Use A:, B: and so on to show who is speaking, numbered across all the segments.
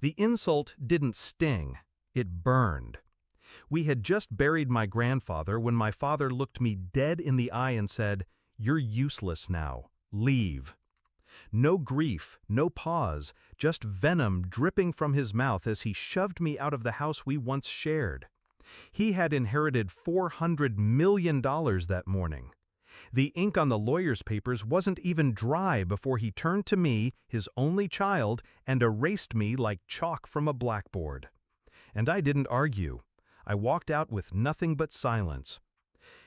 A: The insult didn't sting, it burned. We had just buried my grandfather when my father looked me dead in the eye and said, "You're useless now. Leave." No grief, no pause, just venom dripping from his mouth as he shoved me out of the house we once shared. He had inherited $400 million that morning. The ink on the lawyer's papers wasn't even dry before he turned to me, his only child, and erased me like chalk from a blackboard. And I didn't argue. I walked out with nothing but silence.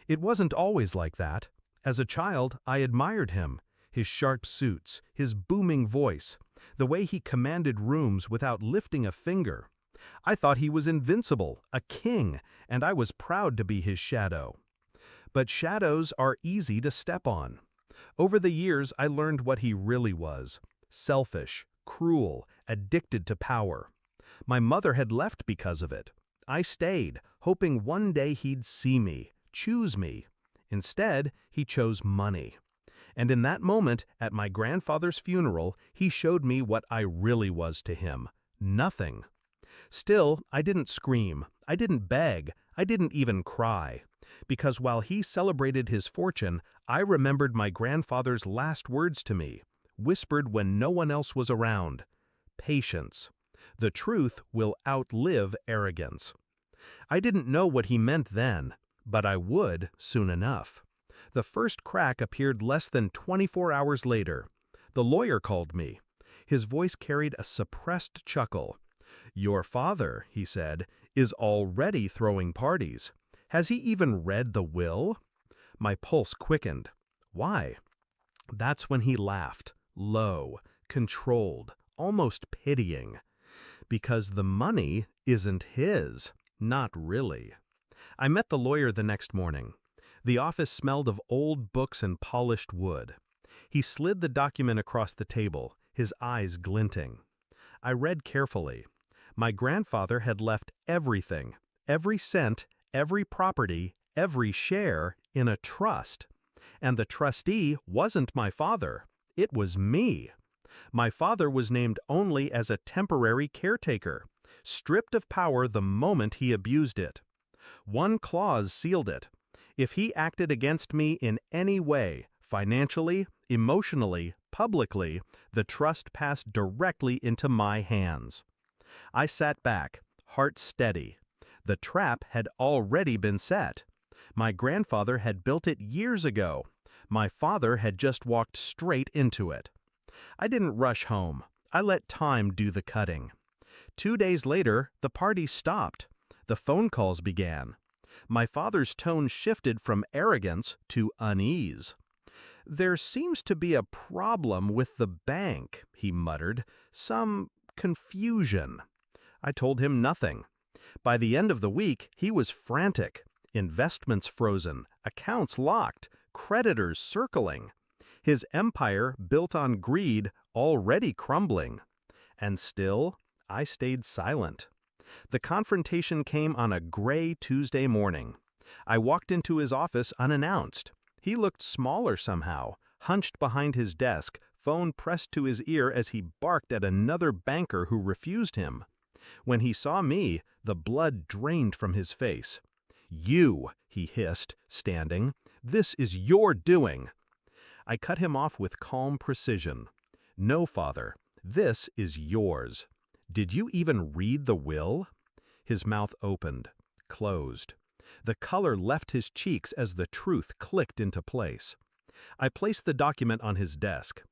A: It wasn't always like that. As a child, I admired him. His sharp suits, his booming voice, the way he commanded rooms without lifting a finger. I thought he was invincible, a king, and I was proud to be his shadow. But shadows are easy to step on. Over the years, I learned what he really was: selfish, cruel, addicted to power. My mother had left because of it. I stayed, hoping one day he'd see me, choose me. Instead, he chose money. And in that moment, at my grandfather's funeral, he showed me what I really was to him: nothing. Still, I didn't scream, I didn't beg, I didn't even cry. Because while he celebrated his fortune, I remembered my grandfather's last words to me, whispered when no one else was around: patience. The truth will outlive arrogance. I didn't know what he meant then, but I would soon enough. The first crack appeared less than 24 hours later. The lawyer called me. His voice carried a suppressed chuckle. "Your father," he said, "is already throwing parties. Has he even read the will?" My pulse quickened. Why? That's when he laughed, low, controlled, almost pitying. Because the money isn't his. Not really. I met the lawyer the next morning. The office smelled of old books and polished wood. He slid the document across the table, his eyes glinting. I read carefully. My grandfather had left everything, every cent, every property, every share, in a trust. And the trustee wasn't my father. It was me. My father was named only as a temporary caretaker, stripped of power the moment he abused it. One clause sealed it. If he acted against me in any way, financially, emotionally, publicly, the trust passed directly into my hands. I sat back, heart steady. The trap had already been set. My grandfather had built it years ago. My father had just walked straight into it. I didn't rush home. I let time do the cutting. 2 days later, the party stopped. The phone calls began. My father's tone shifted from arrogance to unease. "There seems to be a problem with the bank," he muttered. "Some confusion." I told him nothing. By the end of the week, he was frantic. Investments frozen, accounts locked, creditors circling. His empire, built on greed, already crumbling. And still, I stayed silent. The confrontation came on a gray Tuesday morning. I walked into his office unannounced. He looked smaller somehow, hunched behind his desk, phone pressed to his ear as he barked at another banker who refused him. When he saw me, the blood drained from his face. "You," he hissed, standing. "This is your doing." I cut him off with calm precision. "No, father, this is yours. Did you even read the will?" His mouth opened, closed. The color left his cheeks as the truth clicked into place. I placed the document on his desk.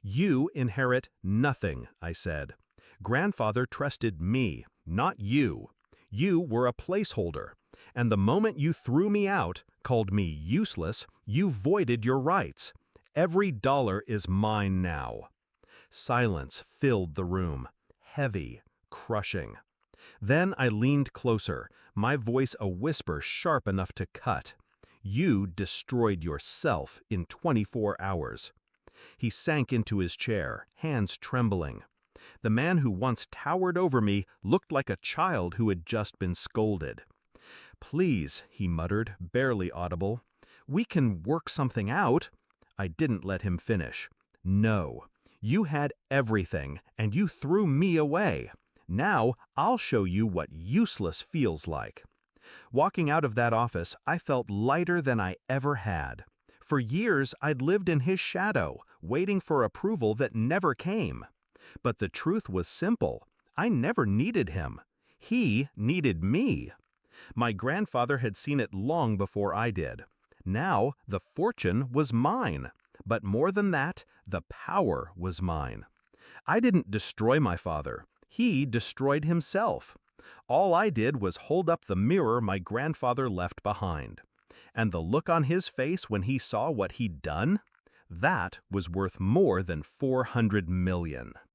A: "You inherit nothing," I said. "Grandfather trusted me, not you. You were a placeholder. And the moment you threw me out, called me useless, you voided your rights. Every dollar is mine now." Silence filled the room, heavy, crushing. Then I leaned closer, my voice a whisper sharp enough to cut. "You destroyed yourself in 24 hours." He sank into his chair, hands trembling. The man who once towered over me looked like a child who had just been scolded. "Please," he muttered, barely audible. "We can work something out." I didn't let him finish. "No. You had everything, and you threw me away. Now I'll show you what useless feels like. Walking out of that office, I felt lighter than I ever had. For years, I'd lived in his shadow, waiting for approval that never came. But the truth was simple. I never needed him. He needed me. My grandfather had seen it long before I did. Now, the fortune was mine. But more than that, the power was mine. I didn't destroy my father. He destroyed himself. All I did was hold up the mirror my grandfather left behind. And the look on his face when he saw what he'd done? That was worth more than 400 million.